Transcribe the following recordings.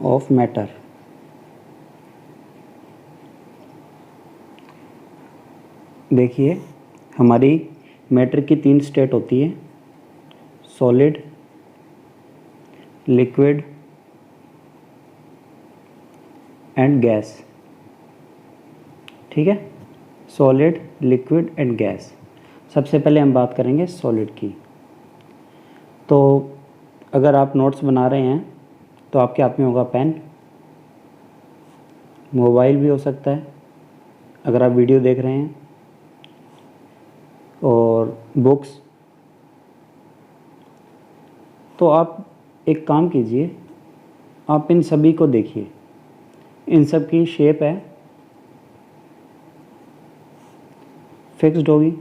Of matter. देखिए हमारी matter की 3 स्टेट होती है, सॉलिड, लिक्विड एंड गैस। ठीक है, सॉलिड, लिक्विड एंड गैस। सबसे पहले हम बात करेंगे सॉलिड की। तो अगर आप नोट्स बना रहे हैं तो आपके हाथ में होगा पेन, मोबाइल भी हो सकता है अगर आप वीडियो देख रहे हैं, और बुक्स। तो आप एक काम कीजिए, आप इन सभी को देखिए, इन सब की शेप है फिक्स्ड होगी,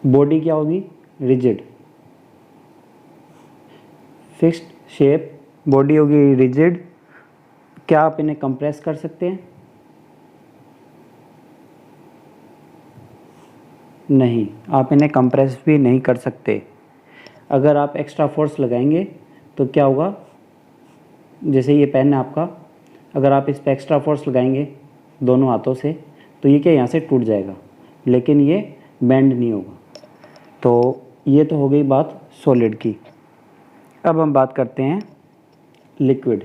बॉडी क्या होगी, रिजिड। फिक्स्ड शेप, बॉडी होगी रिजिड। क्या आप इन्हें कंप्रेस कर सकते हैं? नहीं, आप इन्हें कंप्रेस भी नहीं कर सकते। अगर आप एक्स्ट्रा फोर्स लगाएंगे तो क्या होगा, जैसे ये पेन है आपका, अगर आप इस पर एक्स्ट्रा फोर्स लगाएंगे दोनों हाथों से तो ये क्या यहाँ से टूट जाएगा, लेकिन ये बेंड नहीं होगा। तो ये तो हो गई बात सॉलिड की। अब हम बात करते हैं लिक्विड।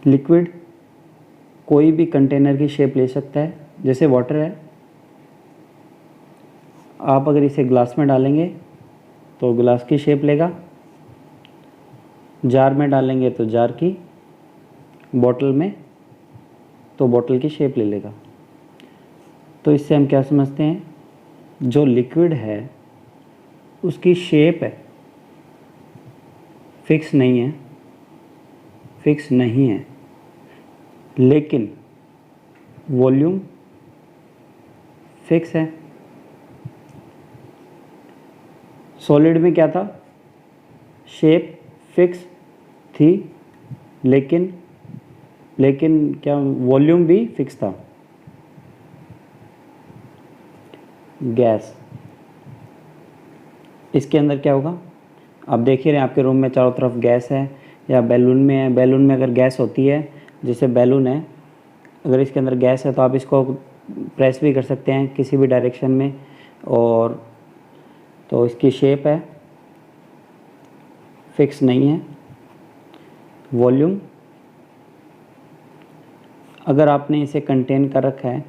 लिक्विड कोई भी कंटेनर की शेप ले सकता है। जैसे वाटर है, आप अगर इसे ग्लास में डालेंगे तो ग्लास की शेप लेगा, जार में डालेंगे तो जार की, बॉटल में तो बॉटल की शेप ले लेगा। तो इससे हम क्या समझते हैं, जो लिक्विड है उसकी शेप है फिक्स नहीं है, फिक्स नहीं है, लेकिन वॉल्यूम फिक्स है। सॉलिड में क्या था, शेप फिक्स थी, लेकिन क्या वॉल्यूम भी फिक्स था। गैस, इसके अंदर क्या होगा, आप देख ही रहे हैं आपके रूम में चारों तरफ गैस है, या बैलून में है। बैलून में अगर गैस होती है, जैसे बैलून है, अगर इसके अंदर गैस है तो आप इसको प्रेस भी कर सकते हैं किसी भी डायरेक्शन में, और तो इसकी शेप है फिक्स नहीं है। वॉल्यूम, अगर आपने इसे कंटेन कर रखा है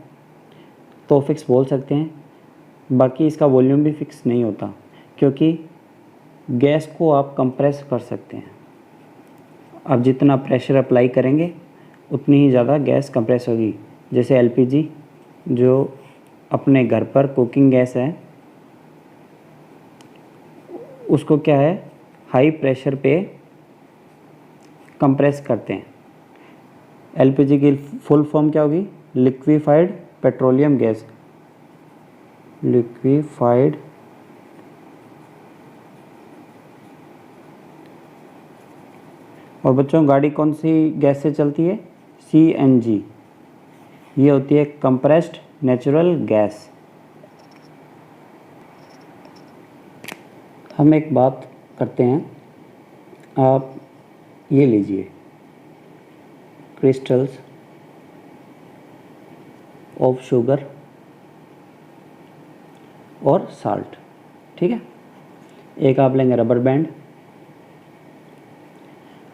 तो फिक्स बोल सकते हैं, बाकी इसका वॉल्यूम भी फिक्स नहीं होता, क्योंकि गैस को आप कंप्रेस कर सकते हैं। आप जितना प्रेशर अप्लाई करेंगे उतनी ही ज़्यादा गैस कंप्रेस होगी। जैसे एलपीजी जो अपने घर पर कुकिंग गैस है, उसको क्या है, हाई प्रेशर पे कंप्रेस करते हैं। एलपीजी की फुल फॉर्म क्या होगी, लिक्विफाइड पेट्रोलियम गैस। लिक्विफाइड और बच्चों गाड़ी कौन सी गैस से चलती है, सीएनजी। ये होती है कंप्रेस्ड नेचुरल गैस। हम एक बात करते हैं, आप ये लीजिए क्रिस्टल्स ऑफ शुगर और साल्ट। ठीक है, एक आप लेंगे रबर बैंड,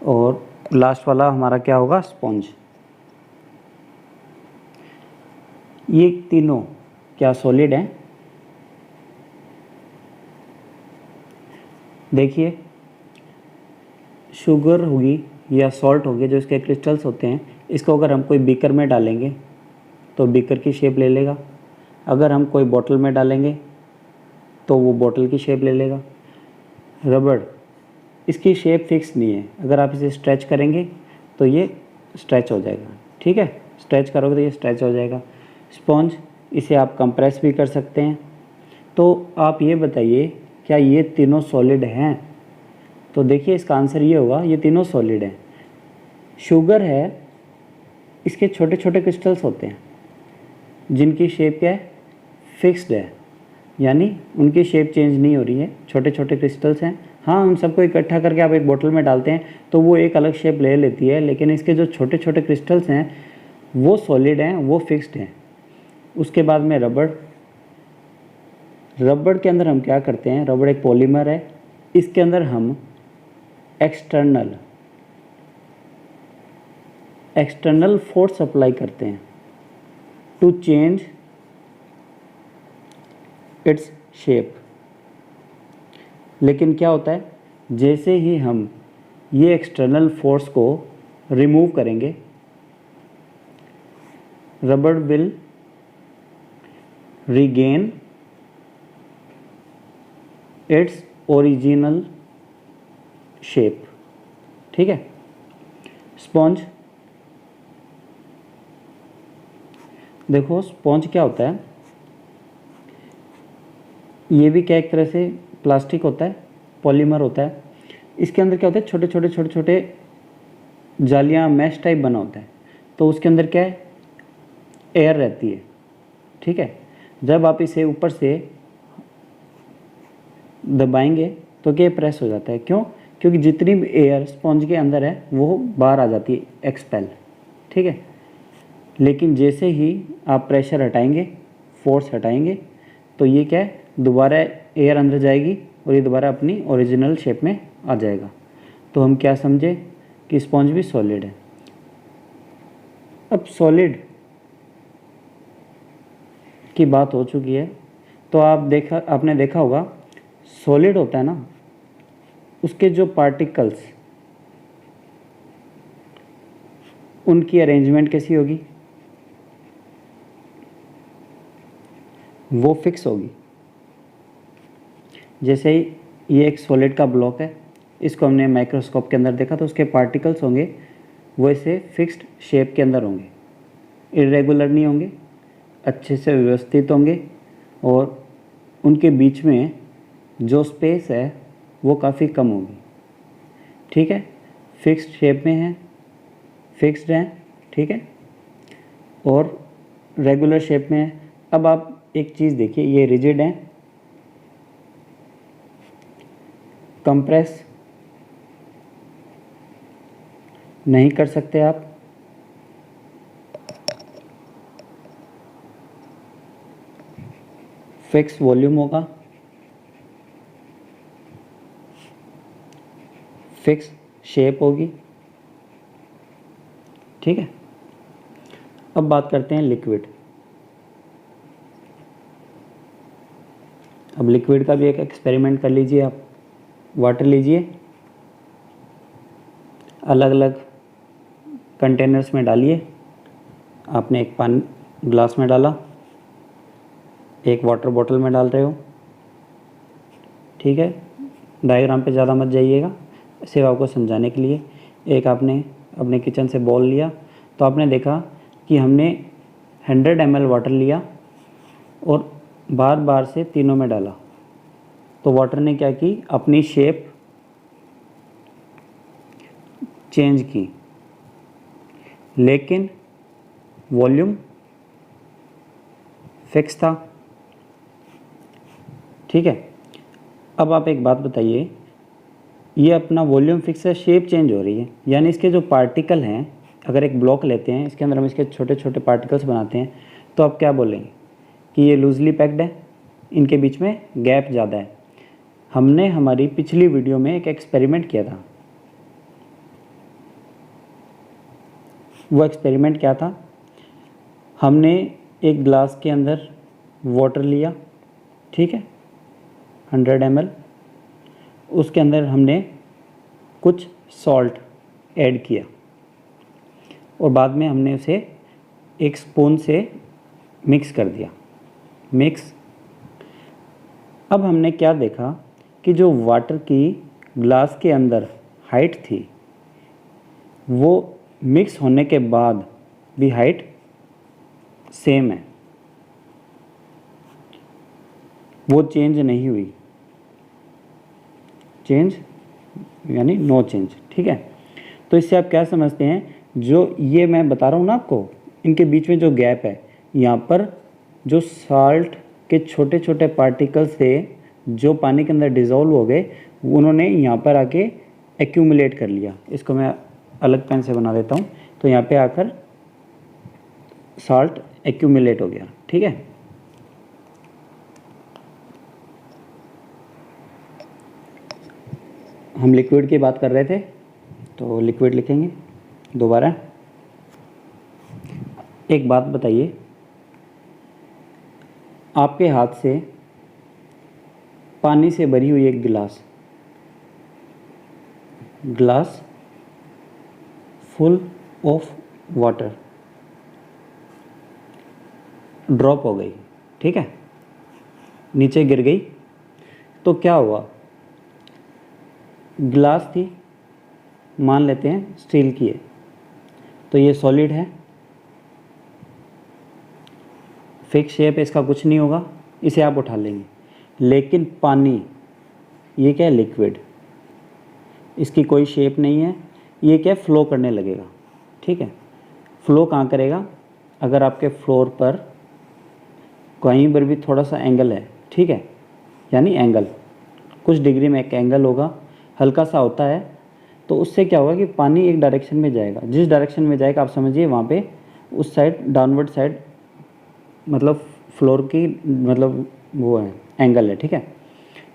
और लास्ट वाला हमारा क्या होगा, स्पॉन्ज। ये तीनों क्या सॉलिड हैं? देखिए शुगर होगी या सॉल्ट होगी, जो इसके क्रिस्टल्स होते हैं, इसको अगर हम कोई बीकर में डालेंगे तो बीकर की शेप ले लेगा। अगर हम कोई बोतल में डालेंगे तो वो बोतल की शेप ले लेगा। रबड़, इसकी शेप फिक्स नहीं है, अगर आप इसे स्ट्रेच करेंगे तो ये स्ट्रेच हो जाएगा। ठीक है, स्ट्रेच करोगे तो ये स्ट्रेच हो जाएगा। स्पॉन्ज, इसे आप कंप्रेस भी कर सकते हैं। तो आप ये बताइए, क्या ये तीनों सॉलिड हैं? तो देखिए इसका आंसर ये होगा, ये तीनों सॉलिड हैं। शुगर है, इसके छोटे छोटे क्रिस्टल्स होते हैं जिनकी शेप क्या है, फिक्स्ड है, यानी उनकी शेप चेंज नहीं हो रही है, छोटे छोटे क्रिस्टल्स हैं। हाँ, हम सबको इकट्ठा करके आप एक बोतल में डालते हैं तो वो एक अलग शेप ले लेती है, लेकिन इसके जो छोटे छोटे क्रिस्टल्स हैं वो सॉलिड हैं, वो फिक्स्ड हैं। उसके बाद में रबड़। रबड़ के अंदर हम क्या करते हैं, रबड़ एक पॉलीमर है, इसके अंदर हम एक्सटर्नल फोर्स अप्लाई करते हैं टू चेंज इट्स शेप। लेकिन क्या होता है, जैसे ही हम ये एक्सटर्नल फोर्स को रिमूव करेंगे, रबड़ will regain its original shape. ठीक है। स्पॉन्ज, देखो स्पॉन्ज क्या होता है, ये भी क्या एक तरह से प्लास्टिक होता है, पॉलीमर होता है। इसके अंदर क्या होता है, छोटे छोटे जालियाँ, मैश टाइप बना होता है, तो उसके अंदर क्या है, एयर रहती है। ठीक है। जब आप इसे ऊपर से दबाएंगे तो क्या प्रेस हो जाता है, क्यों? क्योंकि जितनी भी एयर स्पॉन्ज के अंदर है वो बाहर आ जाती है, एक्सपेल। ठीक है। लेकिन जैसे ही आप प्रेशर हटाएंगे, फोर्स हटाएंगे, तो ये क्या है, दोबारा एयर अंदर जाएगी और ये दोबारा अपनी ओरिजिनल शेप में आ जाएगा। तो हम क्या समझे कि स्पॉन्ज भी सॉलिड है। अब सॉलिड की बात हो चुकी है, तो आपने देखा होगा सॉलिड होता है ना, उसके जो पार्टिकल्स, उनकी अरेंजमेंट कैसी होगी, वो फिक्स होगी। जैसे ही ये एक सॉलिड का ब्लॉक है, इसको हमने माइक्रोस्कोप के अंदर देखा तो उसके पार्टिकल्स होंगे वो ऐसे फिक्स्ड शेप के अंदर होंगे, इरेगुलर नहीं होंगे, अच्छे से व्यवस्थित होंगे, और उनके बीच में जो स्पेस है वो काफ़ी कम होगी। ठीक है। फिक्स्ड शेप में है, फिक्स्ड है। ठीक है। और रेगुलर शेप में है। अब आप एक चीज़ देखिए, ये रिजिड है, कंप्रेस नहीं कर सकते आप, फिक्स वॉल्यूम होगा, फिक्स शेप होगी। ठीक है। अब बात करते हैं लिक्विड। अब लिक्विड का भी एक एक्सपेरिमेंट कर लीजिए आप। वाटर लीजिए, अलग अलग कंटेनर्स में डालिए। आपने एक पानी ग्लास में डाला, एक वाटर बॉटल में डाल रहे हो। ठीक है। डायग्राम पे ज़्यादा मत जाइएगा, सिर्फ आपको समझाने के लिए। एक आपने अपने किचन से बॉल लिया, तो आपने देखा कि हमने 100 ml वाटर लिया और बार बार से तीनों में डाला, तो वाटर ने क्या की, अपनी शेप चेंज की, लेकिन वॉल्यूम फिक्स था। ठीक है। अब आप एक बात बताइए, ये अपना वॉल्यूम फिक्स है, शेप चेंज हो रही है, यानी इसके जो पार्टिकल हैं, अगर एक ब्लॉक लेते हैं, इसके अंदर हम इसके छोटे छोटे पार्टिकल्स बनाते हैं, तो आप क्या बोलेंगे कि ये लूजली पैक्ड है, इनके बीच में गैप ज़्यादा है। हमने हमारी पिछली वीडियो में एक एक्सपेरिमेंट किया था। वो एक्सपेरिमेंट क्या था, हमने एक ग्लास के अंदर वाटर लिया, ठीक है, 100 ml, उसके अंदर हमने कुछ सॉल्ट ऐड किया और बाद में हमने उसे एक स्पून से मिक्स कर दिया। मिक्स। अब हमने क्या देखा कि जो वाटर की ग्लास के अंदर हाइट थी, वो मिक्स होने के बाद भी हाइट सेम है, वो चेंज नहीं हुई। चेंज यानी नो चेंज। ठीक है। तो इससे आप क्या समझते हैं, जो ये मैं बता रहा हूँ ना आपको, इनके बीच में जो गैप है, यहाँ पर जो साल्ट कि छोटे छोटे पार्टिकल्स थे जो पानी के अंदर डिज़ोल्व हो गए, उन्होंने यहाँ पर आके एक्यूमुलेट कर लिया। इसको मैं अलग पेन से बना देता हूँ। तो यहाँ पे आकर साल्ट एक्यूमुलेट हो गया। ठीक है, हम लिक्विड की बात कर रहे थे, तो लिक्विड लिखेंगे दोबारा। एक बात बताइए, आपके हाथ से पानी से भरी हुई एक glass full of water drop हो गई, ठीक है, नीचे गिर गई, तो क्या हुआ? ग्लास थी, मान लेते हैं स्टील की है, तो ये सॉलिड है, फिक्स शेप है, इसका कुछ नहीं होगा, इसे आप उठा लेंगे। लेकिन पानी, ये क्या है? लिक्विड, इसकी कोई शेप नहीं है, ये क्या है? फ्लो करने लगेगा। ठीक है, फ्लो कहाँ करेगा? अगर आपके फ्लोर पर कहीं पर भी थोड़ा सा एंगल है, ठीक है, यानी एंगल कुछ डिग्री में एक एंगल होगा, हल्का सा होता है, तो उससे क्या होगा कि पानी एक डायरेक्शन में जाएगा। जिस डायरेक्शन में जाएगा आप समझिए वहाँ पे उस साइड, डाउनवर्ड साइड, मतलब फ्लोर की, मतलब वो है, एंगल है। ठीक है,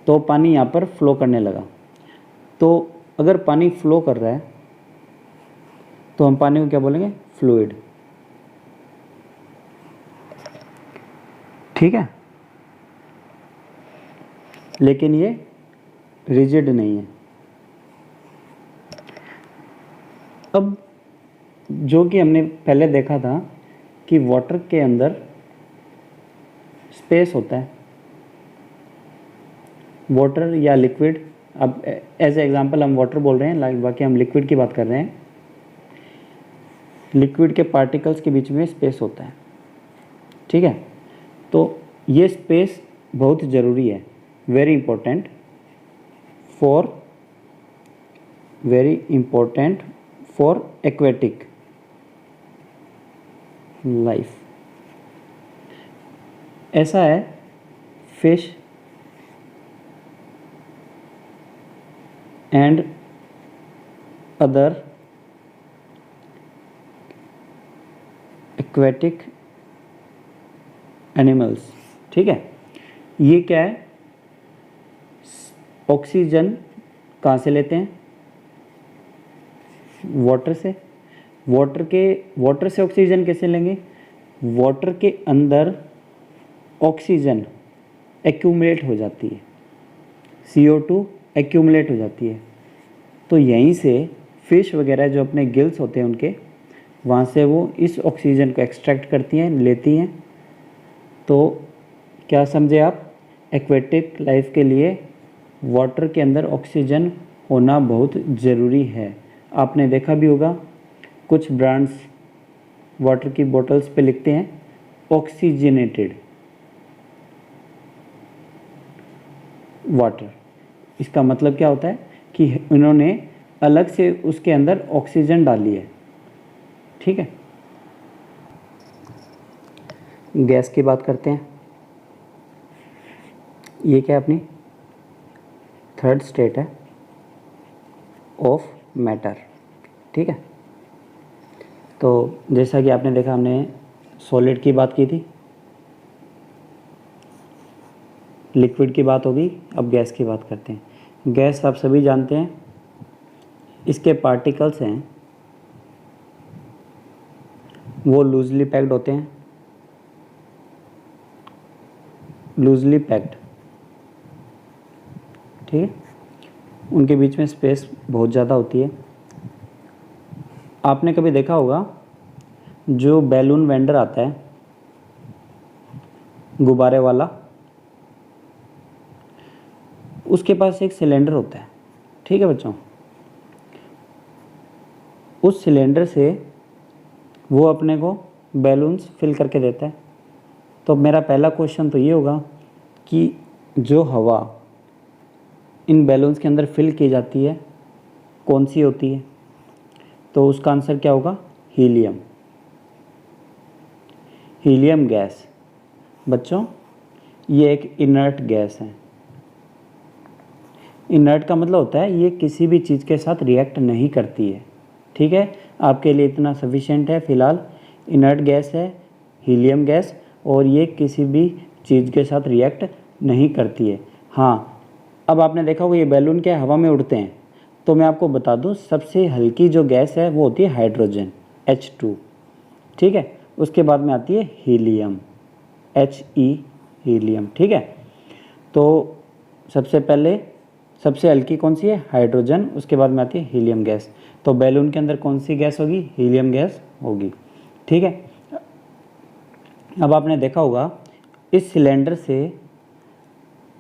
तो पानी यहाँ पर फ्लो करने लगा। तो अगर पानी फ्लो कर रहा है तो हम पानी को क्या बोलेंगे? फ्लूइड। ठीक है, लेकिन ये रिजिड नहीं है। अब जो कि हमने पहले देखा था कि वाटर के अंदर स्पेस होता है, वाटर या लिक्विड, अब एज ए एग्जांपल हम वाटर बोल रहे हैं, बाकी हम लिक्विड की बात कर रहे हैं। लिक्विड के पार्टिकल्स के बीच में स्पेस होता है। ठीक है, तो ये स्पेस बहुत ज़रूरी है, very important for aquatic life. ऐसा है, fish and other aquatic animals. ठीक है, ये क्या है? ऑक्सीजन कहाँ से लेते हैं? वाटर से। वाटर से ऑक्सीजन कैसे लेंगे? वाटर के अंदर ऑक्सीजन एक्यूमुलेट हो जाती है, CO2 एक्यूमुलेट हो जाती है, तो यहीं से फिश वगैरह जो अपने गिल्स होते हैं उनके, वहाँ से वो इस ऑक्सीजन को एक्सट्रैक्ट करती हैं, लेती हैं। तो क्या समझे आप? एक्वेटिक लाइफ के लिए वाटर के अंदर ऑक्सीजन होना बहुत ज़रूरी है। आपने देखा भी होगा कुछ ब्रांड्स वाटर की बोतल्स पे लिखते हैं ऑक्सीजनेटेड वाटर। इसका मतलब क्या होता है कि उन्होंने अलग से उसके अंदर ऑक्सीजन डाली है। ठीक है, गैस की बात करते हैं। ये क्या अपनी थर्ड स्टेट है ऑफ मैटर। ठीक है, तो जैसा कि आपने देखा, हमने सॉलिड की बात की थी, लिक्विड की बात होगी, अब गैस की बात करते हैं। गैस आप सभी जानते हैं, इसके पार्टिकल्स हैं वो लूजली पैक्ड होते हैं, लूजली पैक्ड। ठीक है, उनके बीच में स्पेस बहुत ज़्यादा होती है। आपने कभी देखा होगा जो बैलून वेंडर आता है, गुब्बारे वाला, उसके पास एक सिलेंडर होता है। ठीक है बच्चों, उस सिलेंडर से वो अपने को बैलून्स फिल करके देता है। तो मेरा पहला क्वेश्चन तो ये होगा कि जो हवा इन बैलून्स के अंदर फिल की जाती है कौन सी होती है? तो उसका आंसर क्या होगा? हीलियम। Helium gas. बच्चों, ये एक इनर्ट गैस है। इनर्ट का मतलब होता है ये किसी भी चीज़ के साथ रिएक्ट नहीं करती है। ठीक है, आपके लिए इतना सफिशिएंट है। फिलहाल इनर्ट गैस है हीलियम गैस, और ये किसी भी चीज़ के साथ रिएक्ट नहीं करती है। हाँ, अब आपने देखा होगा ये बैलून क्या हवा में उड़ते हैं, तो मैं आपको बता दूं सबसे हल्की जो गैस है वो होती है हाइड्रोजन H2। ठीक है, उसके बाद में आती है हीलियम He, हीलियम। ठीक है, तो सबसे पहले सबसे हल्की कौन सी है? हाइड्रोजन, उसके बाद में आती है हीलियम गैस। तो बैलून के अंदर कौन सी गैस होगी? हीलियम गैस होगी। ठीक है, अब आपने देखा होगा इस सिलेंडर से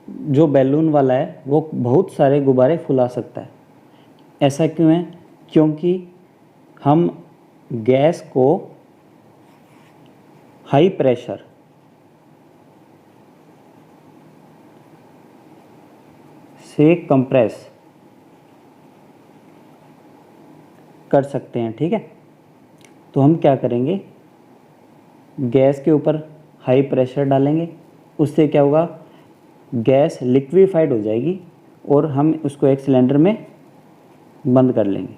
जो बैलून वाला है वो बहुत सारे गुब्बारे फुला सकता है। ऐसा क्यों है? क्योंकि हम गैस को हाई प्रेशर से कंप्रेस कर सकते हैं। ठीक है, तो हम क्या करेंगे, गैस के ऊपर हाई प्रेशर डालेंगे, उससे क्या होगा, गैस लिक्विफाइड हो जाएगी और हम उसको एक सिलेंडर में बंद कर लेंगे।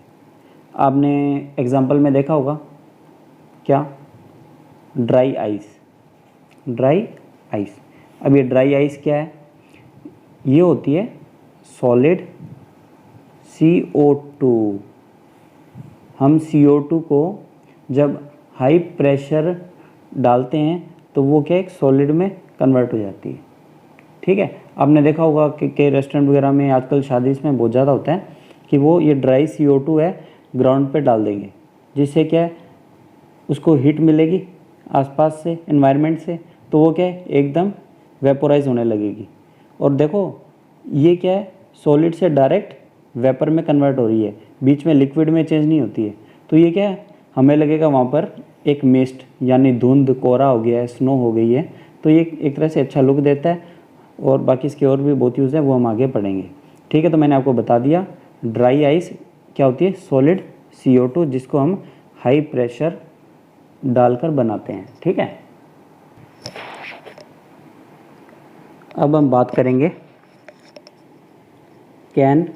आपने एग्जांपल में देखा होगा क्या? Dry ice. ड्राई आइस, अब ये ड्राई आइस क्या है? ये होती है सॉलिड CO2। हम CO2 को जब हाई प्रेशर डालते हैं तो वो क्या एक सॉलिड में कन्वर्ट हो जाती है। ठीक है, आपने देखा होगा कि कई रेस्टोरेंट वगैरह में आजकल शादी में बहुत ज़्यादा होता है कि वो ये ड्राई CO2 है ग्राउंड पे डाल देंगे, जिससे क्या है उसको हीट मिलेगी आसपास से, एनवायरनमेंट से, तो वो क्या है एकदम वेपोराइज होने लगेगी। और देखो ये क्या है, सॉलिड से डायरेक्ट वेपर में कन्वर्ट हो रही है, बीच में लिक्विड में चेंज नहीं होती है। तो ये क्या है, हमें लगेगा वहाँ पर एक मिस्ट यानी धुंध, कोहरा हो गया है, स्नो हो गई है, तो ये एक तरह से अच्छा लुक देता है। और बाकी इसके और भी बहुत यूज़ है, वो हम आगे पढ़ेंगे। ठीक है, तो मैंने आपको बता दिया ड्राई आइस क्या होती है, सॉलिड CO2 जिसको हम हाई प्रेशर डालकर बनाते हैं। ठीक है, अब हम बात करेंगे can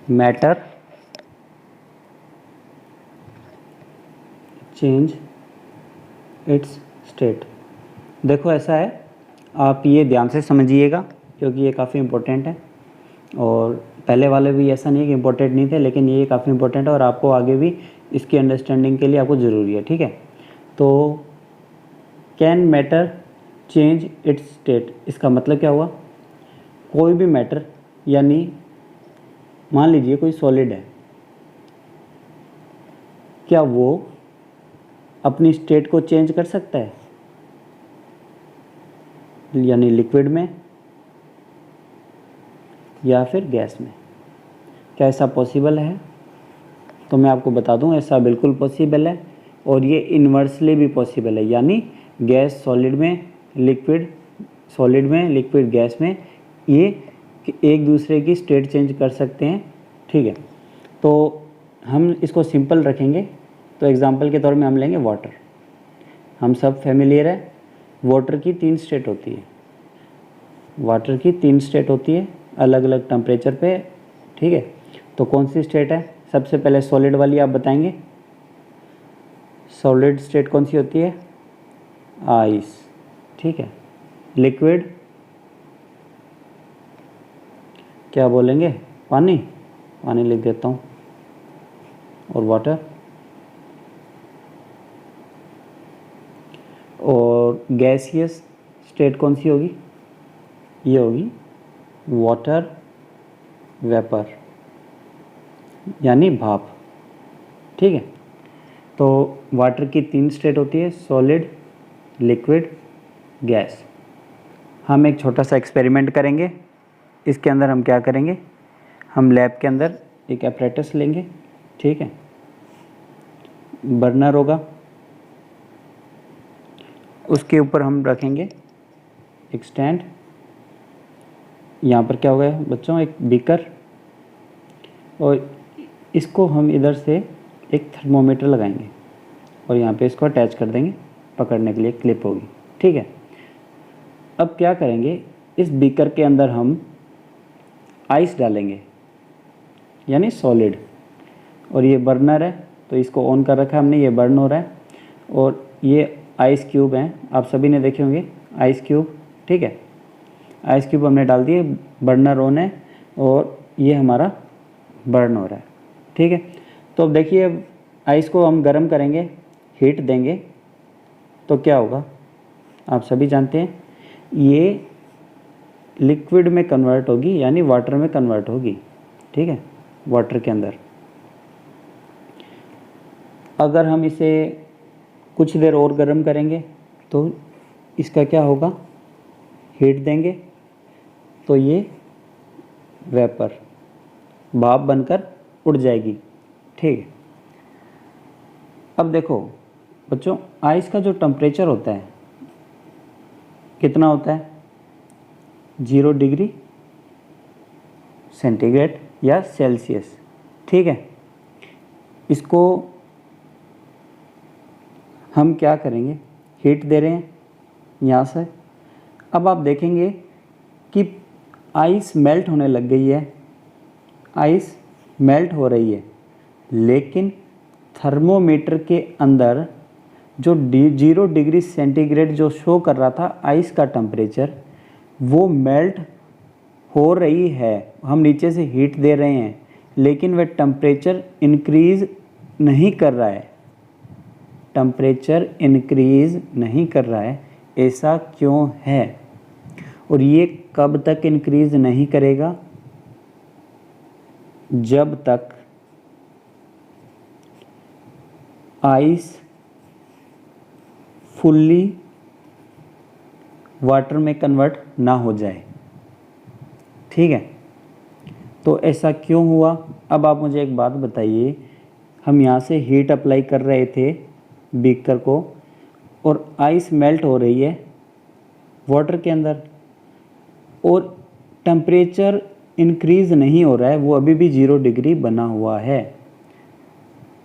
matter change it's state. देखो ऐसा है, आप ये ध्यान से समझिएगा क्योंकि ये काफ़ी इम्पोर्टेंट है, और पहले वाले भी ऐसा नहीं है कि इम्पोर्टेंट नहीं थे, लेकिन ये काफ़ी इम्पोर्टेंट है और आपको आगे भी इसकी अंडरस्टैंडिंग के लिए आपको ज़रूरी है। ठीक है, तो can matter change it's state, इसका मतलब क्या हुआ, कोई भी मैटर यानी मान लीजिए कोई सॉलिड है, क्या वो अपनी स्टेट को चेंज कर सकता है, यानी लिक्विड में या फिर गैस में? क्या ऐसा पॉसिबल है? तो मैं आपको बता दूं ऐसा बिल्कुल पॉसिबल है, और ये इन्वर्सली भी पॉसिबल है, यानी गैस सॉलिड में, लिक्विड सॉलिड में, लिक्विड गैस में, ये एक दूसरे की स्टेट चेंज कर सकते हैं। ठीक है, तो हम इसको सिंपल रखेंगे, तो एग्जांपल के तौर में हम लेंगे वाटर। हम सब फैमिलियर है, वाटर की 3 स्टेट होती है, वाटर की 3 स्टेट होती है अलग अलग टेम्परेचर पे। ठीक है, तो कौन सी स्टेट है? सबसे पहले सॉलिड वाली आप बताएंगे, सॉलिड स्टेट कौन सी होती है? आइस। ठीक है, लिक्विड क्या बोलेंगे? पानी, पानी लिख देता हूँ, और वाटर, और गैसियस स्टेट कौन सी होगी? ये होगी वाटर वेपर यानी भाप। ठीक है, तो वाटर की 3 स्टेट होती है, सॉलिड, लिक्विड, गैस। हम एक छोटा सा एक्सपेरिमेंट करेंगे। इसके अंदर हम क्या करेंगे, हम लैब के अंदर एक एपरेटस लेंगे। ठीक है, बर्नर होगा, उसके ऊपर हम रखेंगे एक स्टैंड। यहाँ पर क्या होगा बच्चों, एक बीकर, और इसको हम इधर से एक थर्मोमीटर लगाएंगे और यहाँ पे इसको अटैच कर देंगे, पकड़ने के लिए क्लिप होगी। ठीक है। अब क्या करेंगे, इस बीकर के अंदर हम आइस डालेंगे यानी सॉलिड, और ये बर्नर है तो इसको ऑन कर रखा है हमने, ये बर्न हो रहा है, और ये आइस क्यूब हैं, आप सभी ने देखे होंगे आइस क्यूब, ठीक है। आइस क्यूब हमने डाल दिए, बर्नर ऑन है और ये हमारा बर्न हो रहा है, ठीक है। तो अब देखिए आइस को हम गर्म करेंगे, हीट देंगे तो क्या होगा, आप सभी जानते हैं, ये लिक्विड में कन्वर्ट होगी यानी वाटर में कन्वर्ट होगी, ठीक है, वाटर के अंदर। अगर हम इसे कुछ देर और गर्म करेंगे तो इसका क्या होगा, हीट देंगे तो ये वेपर, भाप बनकर उड़ जाएगी, ठीक है। अब देखो बच्चों, आइस का जो टेम्परेचर होता है कितना होता है, 0 डिग्री सेंटीग्रेड या सेल्सियस, ठीक है। इसको हम क्या करेंगे, हीट दे रहे हैं यहाँ से। अब आप देखेंगे कि आइस मेल्ट होने लग गई है, आइस मेल्ट हो रही है, लेकिन थर्मोमीटर के अंदर जो 0 डिग्री सेंटीग्रेड जो शो कर रहा था आइस का टेम्परेचर, वो मेल्ट हो रही है। हम नीचे से हीट दे रहे हैं लेकिन वह टेम्परेचर इंक्रीज नहीं कर रहा है, टेम्परेचर इंक्रीज नहीं कर रहा है। ऐसा क्यों है और ये कब तक इंक्रीज नहीं करेगा, जब तक आइस फुल्ली वाटर में कन्वर्ट ना हो जाए, ठीक है। तो ऐसा क्यों हुआ, अब आप मुझे एक बात बताइए, हम यहाँ से हीट अप्लाई कर रहे थे बीकर को और आइस मेल्ट हो रही है वाटर के अंदर और टेम्परेचर इंक्रीज़ नहीं हो रहा है, वो अभी भी 0 डिग्री बना हुआ है।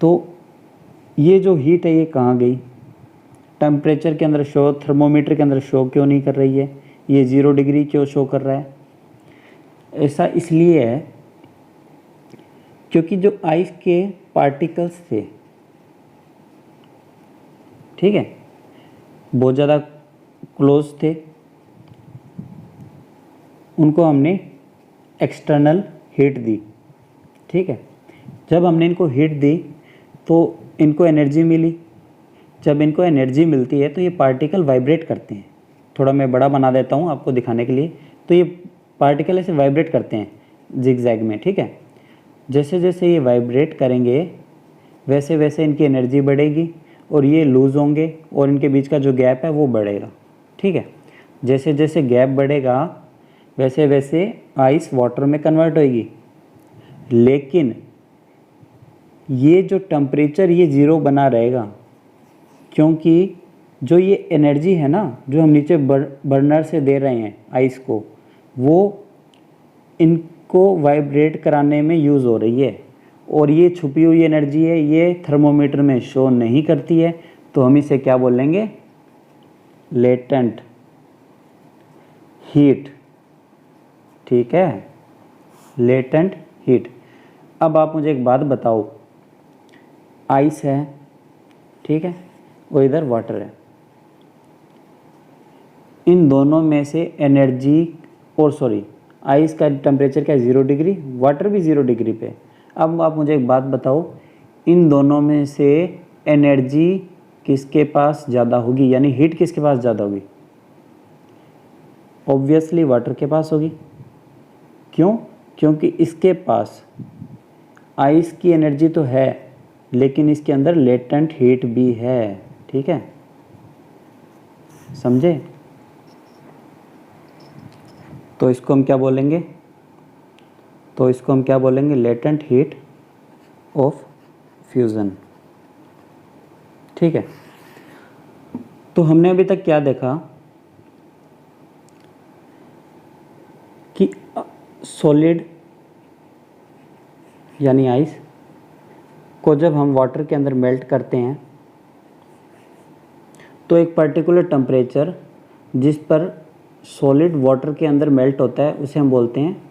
तो ये जो हीट है ये कहाँ गई, टेम्परेचर के अंदर शो, थर्मोमीटर के अंदर शो क्यों नहीं कर रही है, ये 0 डिग्री क्यों शो कर रहा है। ऐसा इसलिए है क्योंकि जो आइस के पार्टिकल्स थे, ठीक है, बहुत ज़्यादा क्लोज थे, उनको हमने एक्सटर्नल हीट दी, ठीक है। जब हमने इनको हीट दी तो इनको एनर्जी मिली, जब इनको एनर्जी मिलती है तो ये पार्टिकल वाइब्रेट करते हैं। थोड़ा मैं बड़ा बना देता हूँ आपको दिखाने के लिए, तो ये पार्टिकल ऐसे वाइब्रेट करते हैं जिगजैग में, ठीक है। जैसे जैसे ये वाइब्रेट करेंगे वैसे वैसे इनकी एनर्जी बढ़ेगी और ये लूज़ होंगे और इनके बीच का जो गैप है वो बढ़ेगा, ठीक है। जैसे जैसे गैप बढ़ेगा वैसे वैसे आइस वाटर में कन्वर्ट होएगी, लेकिन ये जो टेम्परेचर ये 0 बना रहेगा, क्योंकि जो ये एनर्जी है ना जो हम नीचे बर्नर से दे रहे हैं आइस को, वो इनको वाइब्रेट कराने में यूज़ हो रही है और ये छुपी हुई एनर्जी है, ये थर्मोमीटर में शो नहीं करती है। तो हम इसे क्या बोलेंगे, लेटेंट हीट, ठीक है, लेटेंट हीट। अब आप मुझे एक बात बताओ, आइस है, ठीक है, वो इधर वाटर है, इन दोनों में से एनर्जी और सॉरी आइस का टेम्परेचर क्या है, 0 डिग्री, वाटर भी 0 डिग्री पे। अब आप मुझे एक बात बताओ, इन दोनों में से एनर्जी किसके पास ज़्यादा होगी, यानी हीट किसके पास ज़्यादा होगी, ऑब्वियसली वाटर के पास होगी। क्यों, क्योंकि इसके पास आइस की एनर्जी तो है लेकिन इसके अंदर लेटेंट हीट भी है, ठीक है, समझे। तो इसको हम क्या बोलेंगे, तो इसको हम क्या बोलेंगे, लेटेंट हीट ऑफ फ्यूज़न, ठीक है। तो हमने अभी तक क्या देखा कि सॉलिड यानी आइस को जब हम वाटर के अंदर मेल्ट करते हैं तो एक पर्टिकुलर टेम्परेचर जिस पर सॉलिड वाटर के अंदर मेल्ट होता है उसे हम बोलते हैं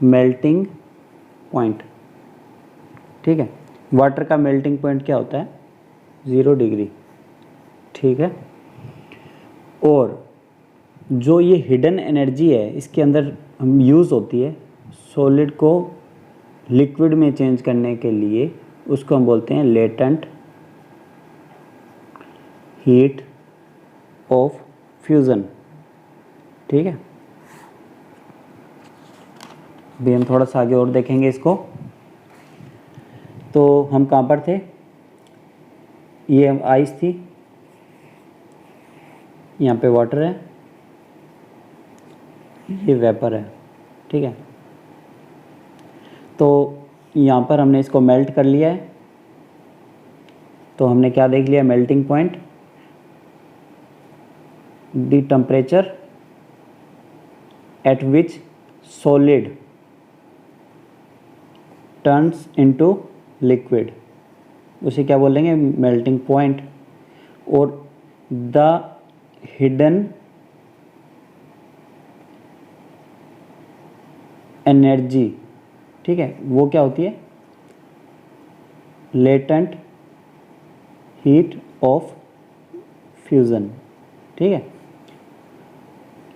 मेल्टिंग पॉइंट। ठीक है, वाटर का मेल्टिंग पॉइंट क्या होता है? 0 डिग्री। ठीक है, और जो ये हिडन एनर्जी है इसके अंदर हम यूज़ होती है सॉलिड को लिक्विड में चेंज करने के लिए, उसको हम बोलते हैं लेटेंट हीट ऑफ फ्यूज़न। ठीक है, अभी हम थोड़ा सा आगे और देखेंगे इसको। तो हम कहाँ पर थे? ये आइस थी, यहाँ पे वाटर है, ये वेपर है। ठीक है, तो यहाँ पर हमने इसको मेल्ट कर लिया है। तो हमने क्या देख लिया? Melting point, the temperature at which solid turns into liquid, उसे क्या बोलेंगे? Melting point. और द हिडन एनर्जी, ठीक है, वो क्या होती है? Latent heat of fusion. ठीक है,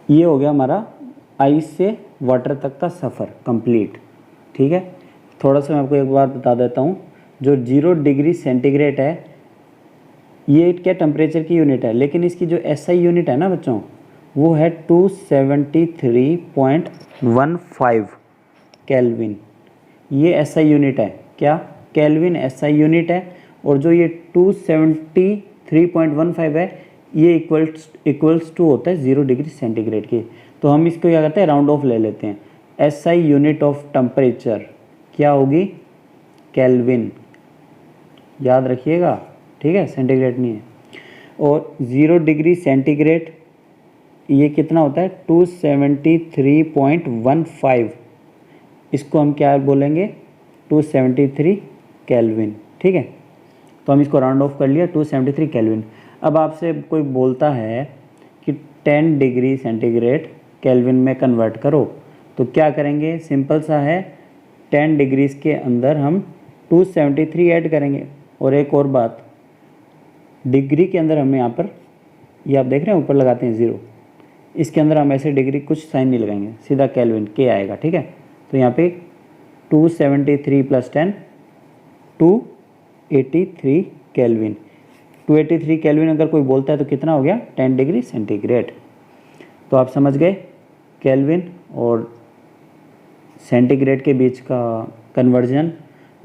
ये हो गया हमारा आइस से वाटर तक का सफ़र कंप्लीट। ठीक है, थोड़ा सा मैं आपको एक बार बता देता हूँ। जो 0 डिग्री सेंटीग्रेड है ये क्या टेम्परेचर की यूनिट है, लेकिन इसकी जो एसआई यूनिट है ना बच्चों, वो है 273.15 केल्विन। ये एसआई यूनिट है। क्या? केल्विन एसआई यूनिट है। और जो ये 273.15 है ये इक्वल्स टू होता है 0 डिग्री सेंटीग्रेड की। तो हम इसको क्या करते हैं? राउंड ऑफ ले लेते हैं। एसआई यूनिट ऑफ टेम्परेचर क्या होगी? केल्विन, याद रखिएगा। ठीक है, सेंटीग्रेड नहीं है। और 0 डिग्री सेंटीग्रेड ये कितना होता है? 273.15। इसको हम क्या बोलेंगे? 273 केल्विन। ठीक है, तो हम इसको राउंड ऑफ कर लिया 273 केल्विन। अब आपसे कोई बोलता है कि 10 डिग्री सेंटीग्रेड केल्विन में कन्वर्ट करो, तो क्या करेंगे? सिंपल सा है, 10 डिग्रीज के अंदर हम 273 ऐड करेंगे। और एक और बात, डिग्री के अंदर हमें यहाँ पर, ये आप देख रहे हैं ऊपर लगाते हैं 0, इसके अंदर हम ऐसे डिग्री कुछ साइन नहीं लगाएंगे, सीधा केल्विन के आएगा। ठीक है, तो यहाँ पे 273 + 10 283 केल्विन। 283 केल्विन अगर कोई बोलता है तो कितना हो गया? 10 डिग्री सेंटीग्रेड। तो आप समझ गए केल्विन और सेंटीग्रेड के बीच का कन्वर्जन।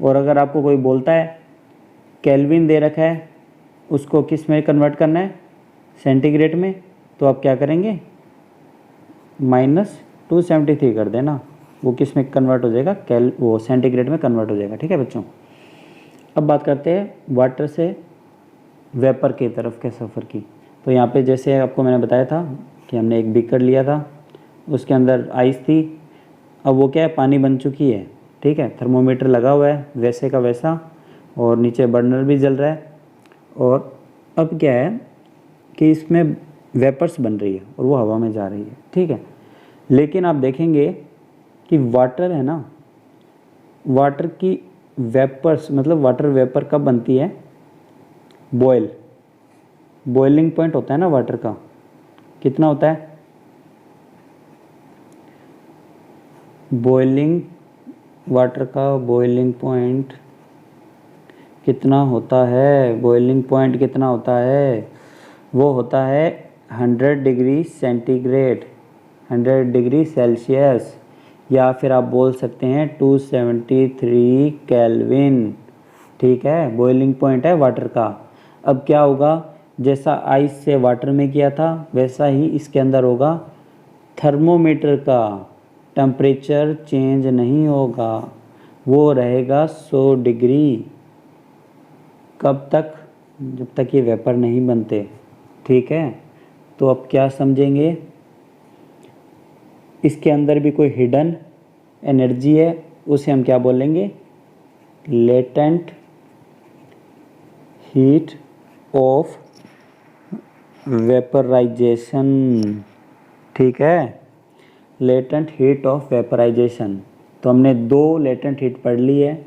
और अगर आपको कोई बोलता है केल्विन दे रखा है, उसको किस में कन्वर्ट करना है? सेंटीग्रेड में, तो आप क्या करेंगे? -273 कर देना, वो किस में कन्वर्ट हो जाएगा? वो सेंटीग्रेड में कन्वर्ट हो जाएगा। ठीक है बच्चों, अब बात करते हैं वाटर से वेपर की तरफ के सफ़र की। तो यहाँ पे जैसे आपको मैंने बताया था कि हमने एक बीकर लिया था, उसके अंदर आइस थी, अब वो क्या है? पानी बन चुकी है। ठीक है, थर्मोमीटर लगा हुआ है वैसे का वैसा, और नीचे बर्नर भी जल रहा है। और अब क्या है कि इसमें वेपर्स बन रही है और वो हवा में जा रही है। ठीक है, लेकिन आप देखेंगे कि वाटर है ना, वाटर की वेपर्स, मतलब वाटर वेपर कब बनती है? बॉइलिंग पॉइंट होता है ना वाटर का, कितना होता है? वाटर का बॉइलिंग पॉइंट कितना होता है? बॉइलिंग पॉइंट कितना होता है? वो होता है 100 डिग्री सेंटीग्रेड, 100 डिग्री सेल्सियस, या फिर आप बोल सकते हैं 273 केल्विन। ठीक है, बॉइलिंग पॉइंट है वाटर का। अब क्या होगा? जैसा आइस से वाटर में किया था वैसा ही इसके अंदर होगा। थर्मोमीटर का टेम्परेचर चेंज नहीं होगा, वो रहेगा 100 डिग्री। कब तक? जब तक ये वेपर नहीं बनते। ठीक है, तो अब क्या समझेंगे? इसके अंदर भी कोई हिडन एनर्जी है, उसे हम क्या बोलेंगे? लेटेंट हीट ऑफ वेपराइजेशन, ठीक है, लेटेंट हीट ऑफ वेपराइजेशन। तो हमने दो लेटेंट हीट पढ़ ली है,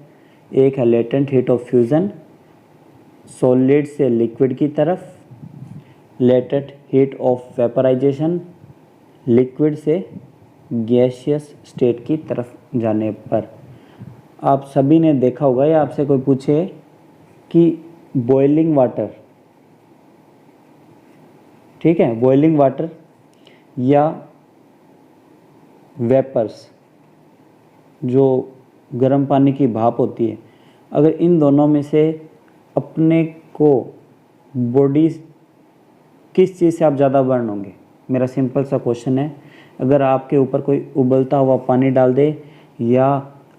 एक है latent heat of fusion solid से लिक्विड की तरफ, latent heat of vaporization liquid से गैसियस स्टेट की तरफ जाने पर। आप सभी ने देखा होगा या आपसे कोई पूछे कि बॉइलिंग वाटर, ठीक है, बॉइलिंग वाटर या वेपर्स, जो गर्म पानी की भाप होती है, अगर इन दोनों में से अपने को बॉडी किस चीज़ से आप ज़्यादा बर्न होंगे? मेरा सिंपल सा क्वेश्चन है, अगर आपके ऊपर कोई उबलता हुआ पानी डाल दे या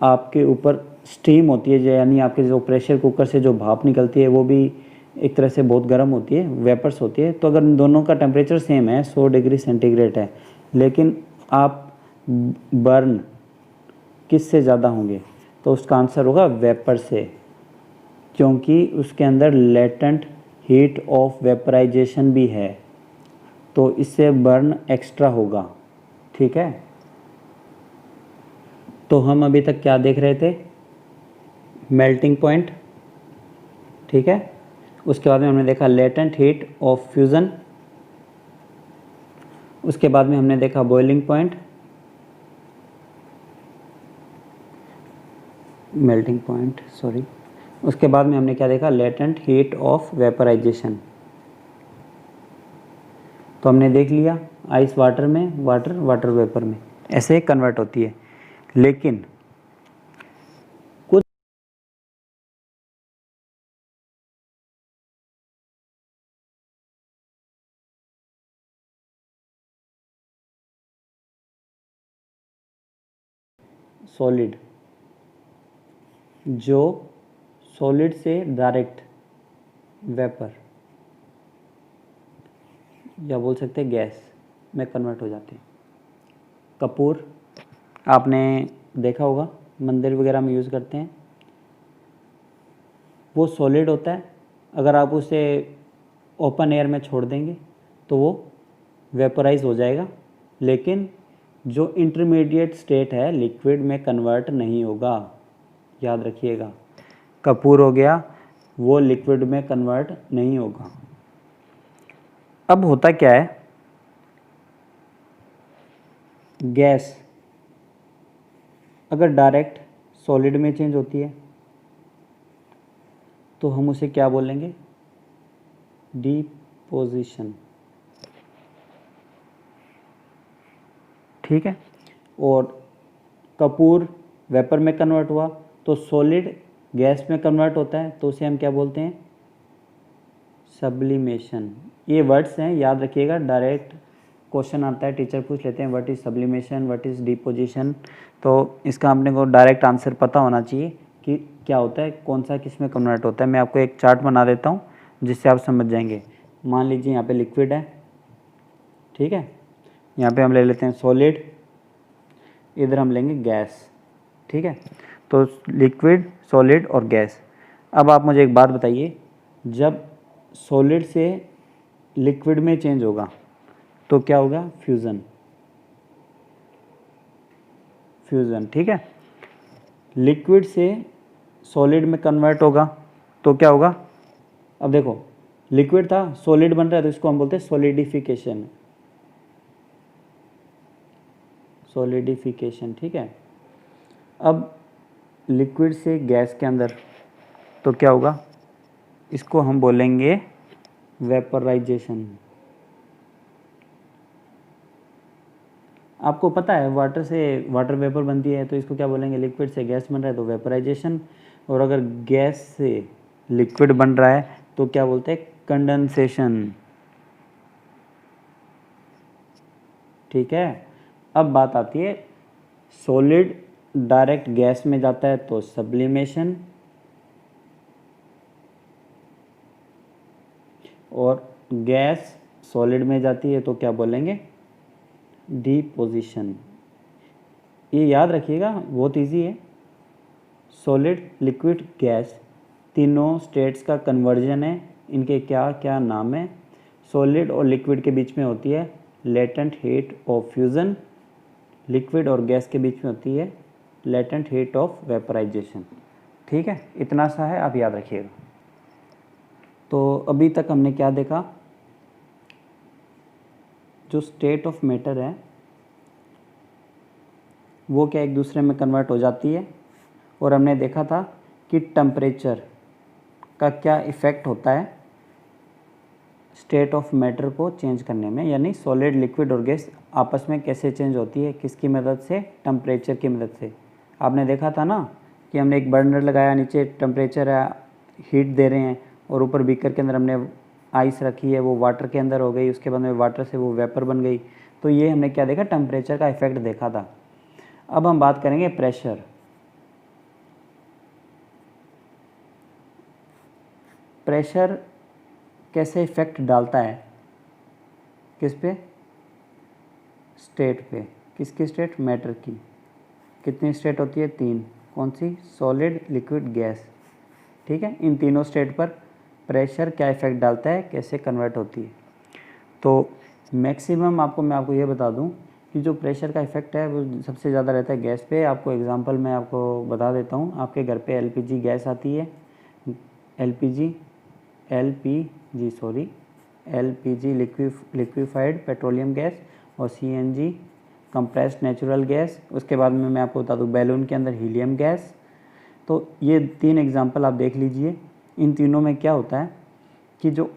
आपके ऊपर स्टीम होती है, यानी आपके जो प्रेशर कुकर से जो भाप निकलती है वो भी एक तरह से बहुत गर्म होती है, वेपर्स होती है, तो अगर इन दोनों का टेम्परेचर सेम है, 100 डिग्री सेंटीग्रेड है, लेकिन आप बर्न किससे ज़्यादा होंगे? तो उसका आंसर होगा वेपर से, क्योंकि उसके अंदर लेटेंट हीट ऑफ वेपराइजेशन भी है, तो इससे बर्न एक्स्ट्रा होगा, ठीक है। तो हम अभी तक क्या देख रहे थे? मेल्टिंग पॉइंट, ठीक है। उसके बाद में हमने देखा लेटेंट हीट ऑफ फ्यूज़न, उसके बाद में हमने देखा boiling point, melting point, sorry, उसके बाद में हमने क्या देखा? Latent heat of vaporization. तो हमने देख लिया आइस वाटर में, वाटर वाटर वेपर में, ऐसे कन्वर्ट होती है। लेकिन कुछ सॉलिड, जो सॉलिड से डायरेक्ट वेपर या बोल सकते हैं गैस में कन्वर्ट हो जाते हैं। कपूर आपने देखा होगा, मंदिर वगैरह में यूज़ करते हैं, वो सॉलिड होता है, अगर आप उसे ओपन एयर में छोड़ देंगे तो वो वेपराइज हो जाएगा, लेकिन जो इंटरमीडिएट स्टेट है लिक्विड में कन्वर्ट नहीं होगा, याद रखिएगा। कपूर हो गया, वो लिक्विड में कन्वर्ट नहीं होगा। अब होता क्या है, गैस अगर डायरेक्ट सॉलिड में चेंज होती है तो हम उसे क्या बोलेंगे? डिपोजिशन, ठीक है। और कपूर वेपर में कन्वर्ट हुआ तो सॉलिड गैस में कन्वर्ट होता है, तो उसे हम क्या बोलते हैं? सब्लिमेशन। ये वर्ड्स हैं, याद रखिएगा, डायरेक्ट क्वेश्चन आता है, टीचर पूछ लेते हैं what is sublimation, what is deposition, तो इसका अपने को डायरेक्ट आंसर पता होना चाहिए कि क्या होता है, कौन सा किस में कन्वर्ट होता है। मैं आपको एक चार्ट बना देता हूँ जिससे आप समझ जाएंगे। मान लीजिए यहाँ पे लिक्विड है, ठीक है, यहाँ पे हम ले लेते हैं सॉलिड, इधर हम लेंगे गैस, ठीक है। तो लिक्विड, सॉलिड और गैस। अब आप मुझे एक बात बताइए, जब सॉलिड से लिक्विड में चेंज होगा तो क्या होगा? फ्यूज़न, फ्यूज़न, ठीक है। लिक्विड से सॉलिड में कन्वर्ट होगा तो क्या होगा? अब देखो, लिक्विड था, सॉलिड बन रहा है, तो इसको हम बोलते हैं सॉलिडिफिकेशन, सॉलिडिफिकेशन, ठीक है। अब लिक्विड से गैस के अंदर तो क्या होगा? इसको हम बोलेंगे वेपराइजेशन। आपको पता है वाटर से वाटर वेपर बनती है, तो इसको क्या बोलेंगे? लिक्विड से गैस बन रहा है तो वेपराइजेशन, और अगर गैस से लिक्विड बन रहा है तो क्या बोलते हैं? कंडेंसेशन, ठीक है। अब बात आती है, सॉलिड डायरेक्ट गैस में जाता है तो सब्लिमेशन, और गैस सॉलिड में जाती है तो क्या बोलेंगे? डिपोजिशन। ये याद रखिएगा, बहुत इजी है। सॉलिड, लिक्विड, गैस, तीनों स्टेट्स का कन्वर्जन है। इनके क्या क्या नाम है? सॉलिड और लिक्विड के बीच में होती है latent heat of fusion, liquid और गैस के बीच में होती है लेटेंट हीट ऑफ वेपराइजेशन। ठीक है, इतना सा है, आप याद रखिएगा। तो अभी तक हमने क्या देखा, जो स्टेट ऑफ मैटर है वो क्या एक दूसरे में कन्वर्ट हो जाती है, और हमने देखा था कि टेम्परेचर का क्या इफ़ेक्ट होता है स्टेट ऑफ मैटर को चेंज करने में, यानी सॉलिड, लिक्विड और गैस आपस में कैसे चेंज होती है, किसकी मदद से, टेम्परेचर की मदद से। आपने देखा था ना कि हमने एक बर्नर लगाया, नीचे टेम्परेचर है, हीट दे रहे हैं, और ऊपर बीकर के अंदर हमने आइस रखी है, वो वाटर के अंदर हो गई, उसके बाद में वाटर से वो वेपर बन गई। तो ये हमने क्या देखा, टेम्परेचर का इफेक्ट देखा था। अब हम बात करेंगे प्रेशर। प्रेशर कैसे इफेक्ट डालता है, किस पे, स्टेट पे। किसकी स्टेट, मैटर की। कितनी स्टेट होती है, 3। कौन सी, सॉलिड, लिक्विड, गैस। ठीक है, इन तीनों स्टेट पर प्रेशर क्या इफेक्ट डालता है, कैसे कन्वर्ट होती है। तो मैक्सिमम मैं आपको ये बता दूं कि जो प्रेशर का इफेक्ट है वो सबसे ज़्यादा रहता है गैस पे। आपको एग्जांपल मैं आपको बता देता हूँ। आपके घर पे एलपीजी गैस आती है, एलपीजी लिक्विफाइड पेट्रोलियम गैस, और सीएनजी कंप्रेस्ड नेचुरल गैस। उसके बाद में मैं आपको बता दूँ बैलून के अंदर हीलियम गैस। तो ये 3 एग्जांपल आप देख लीजिए। इन तीनों में क्या होता है कि जो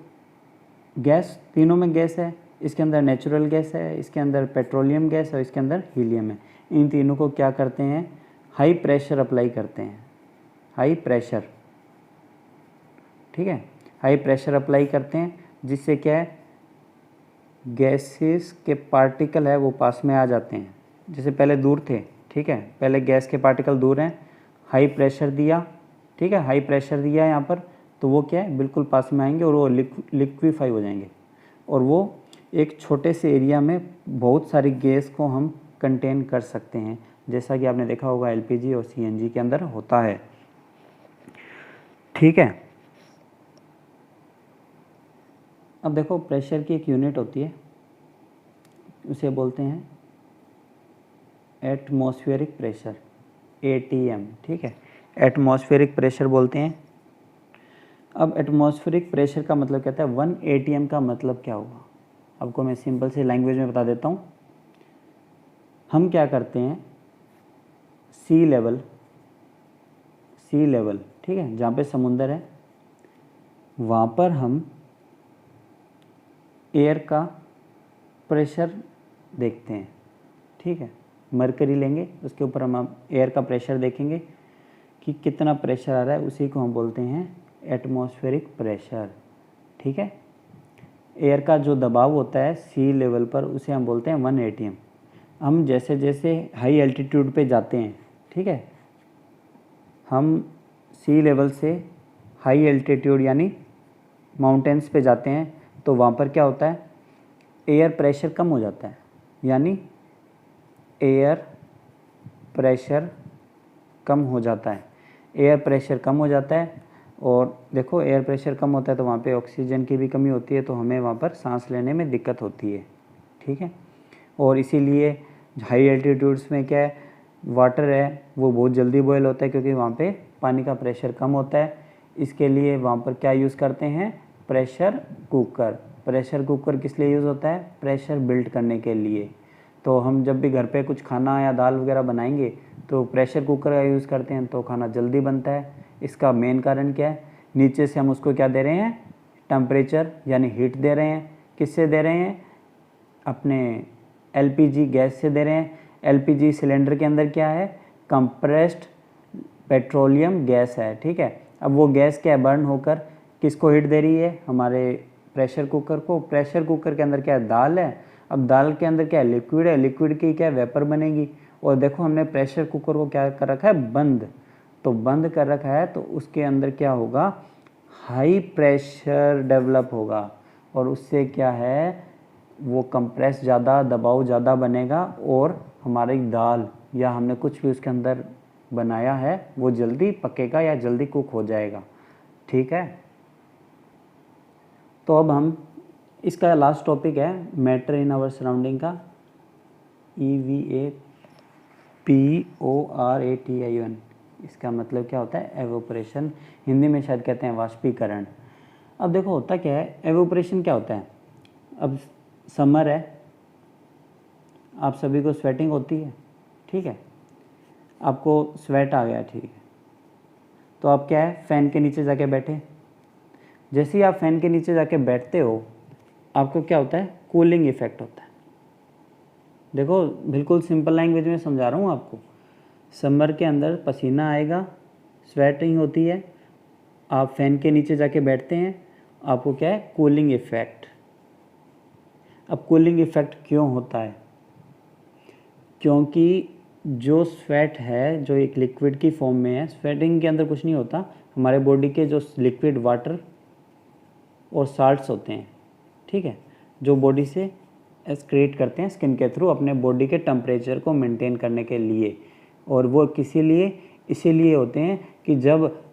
गैस, तीनों में गैस है, इसके अंदर नेचुरल गैस है, इसके अंदर पेट्रोलियम गैस है, और इसके अंदर हीलियम है। इन तीनों को क्या करते हैं, हाई प्रेशर अप्लाई करते हैं, हाई प्रेशर। ठीक है, हाई प्रेशर अप्लाई करते हैं, जिससे क्या है, गैसेस के पार्टिकल है वो पास में आ जाते हैं। जैसे पहले दूर थे, ठीक है, पहले गैस के पार्टिकल दूर हैं, हाई प्रेशर दिया, ठीक है, हाई प्रेशर दिया यहाँ पर, तो वो क्या है, बिल्कुल पास में आएंगे और वो लिक्विफाई हो जाएंगे, और वो एक छोटे से एरिया में बहुत सारी गैस को हम कंटेन कर सकते हैं, जैसा कि आपने देखा होगा एलपीजी और सीएनजी के अंदर होता है। ठीक है, अब देखो प्रेशर की एक यूनिट होती है, उसे बोलते हैं एटमॉस्फेरिक प्रेशर, एटीएम। ठीक है, एटमॉस्फेरिक प्रेशर बोलते हैं। अब एटमॉस्फेरिक प्रेशर का मतलब क्या है, 1 एटीएम का मतलब क्या होगा, आपको मैं सिंपल से लैंग्वेज में बता देता हूँ। हम क्या करते हैं, सी लेवल, ठीक है, जहाँ पे समुंदर है वहाँ पर हम एयर का प्रेशर देखते हैं। ठीक है, मरकरी लेंगे, उसके ऊपर हम एयर का प्रेशर देखेंगे कि कितना प्रेशर आ रहा है, उसी को हम बोलते हैं एटमॉस्फेरिक प्रेशर। ठीक है, एयर का जो दबाव होता है सी लेवल पर, उसे हम बोलते हैं 1 एटीएम। हम जैसे जैसे हाई एल्टीट्यूड पे जाते हैं, ठीक है, हम सी लेवल से हाई एल्टीट्यूड यानी माउंटेन्स पे जाते हैं, तो वहाँ पर क्या होता है, एयर प्रेशर कम हो जाता है, यानी एयर प्रेशर कम हो जाता है, एयर प्रेशर कम हो जाता है। और देखो एयर प्रेशर कम होता है तो वहाँ पे ऑक्सीजन की भी कमी होती है, तो हमें वहाँ पर सांस लेने में दिक्कत होती है। ठीक है, और इसीलिए हाई एल्टीट्यूड्स में क्या है, वाटर है वो बहुत जल्दी बॉयल होता है, क्योंकि वहाँ पे पानी का प्रेशर कम होता है। इसके लिए वहाँ पर क्या यूज़ करते हैं, प्रेशर कुकर। प्रेशर कुकर किस लिए यूज़ होता है, प्रेशर बिल्ड करने के लिए। तो हम जब भी घर पे कुछ खाना या दाल वगैरह बनाएंगे तो प्रेशर कुकर का यूज़ करते हैं, तो खाना जल्दी बनता है। इसका मेन कारण क्या है, नीचे से हम उसको क्या दे रहे हैं, टेम्परेचर यानी हीट दे रहे हैं। किससे दे रहे हैं, अपने एलपीजी गैस से दे रहे हैं। एलपीजी सिलेंडर के अंदर क्या है, कंप्रेस्ड पेट्रोलियम गैस है। ठीक है, अब वो गैस क्या बर्न होकर किसको हीट दे रही है, हमारे प्रेशर कुकर को। प्रेशर कुकर के अंदर क्या है, दाल है। अब दाल के अंदर क्या है, लिक्विड है, लिक्विड की क्या वेपर बनेगी। और देखो हमने प्रेशर कुकर को क्या कर रखा है, बंद। तो बंद कर रखा है तो उसके अंदर क्या होगा, हाई प्रेशर डेवलप होगा, और उससे क्या है, वो कंप्रेस ज़्यादा, दबाव ज़्यादा बनेगा, और हमारी दाल या हमने कुछ भी उसके अंदर बनाया है वो जल्दी पकेगा या जल्दी कुक हो जाएगा। ठीक है, तो अब हम इसका लास्ट टॉपिक है मैटर इन आवर सराउंडिंग का, EVAPORATION। इसका मतलब क्या होता है? एवोपरेशन, हिंदी में शायद कहते हैं वाष्पीकरण। अब देखो होता क्या है, एवोपरेशन क्या होता है। अब समर है, आप सभी को स्वेटिंग होती है, ठीक है, आपको स्वेट आ गया, ठीक है, तो आप क्या है, फ़ैन के नीचे जाके बैठे। जैसे ही आप फ़ैन के नीचे जाके बैठते हो, आपको क्या होता है? कूलिंग इफेक्ट होता है। देखो बिल्कुल सिंपल लैंग्वेज में समझा रहा हूँ आपको। समर के अंदर पसीना आएगा, स्वेटिंग होती है, आप फ़ैन के नीचे जाके बैठते हैं, आपको क्या है? Cooling effect. अब कूलिंग इफेक्ट क्यों होता है? क्योंकि जो स्वेट है, जो एक लिक्विड की फॉर्म में है, स्वेटिंग के अंदर कुछ नहीं होता, हमारे बॉडी के जो लिक्विड वाटर और साल्ट्स होते हैं, ठीक है, जो बॉडी से एक्सक्रीट करते हैं स्किन के थ्रू अपने बॉडी के टेम्परेचर को मेंटेन करने के लिए। और वो इसीलिए होते हैं कि जब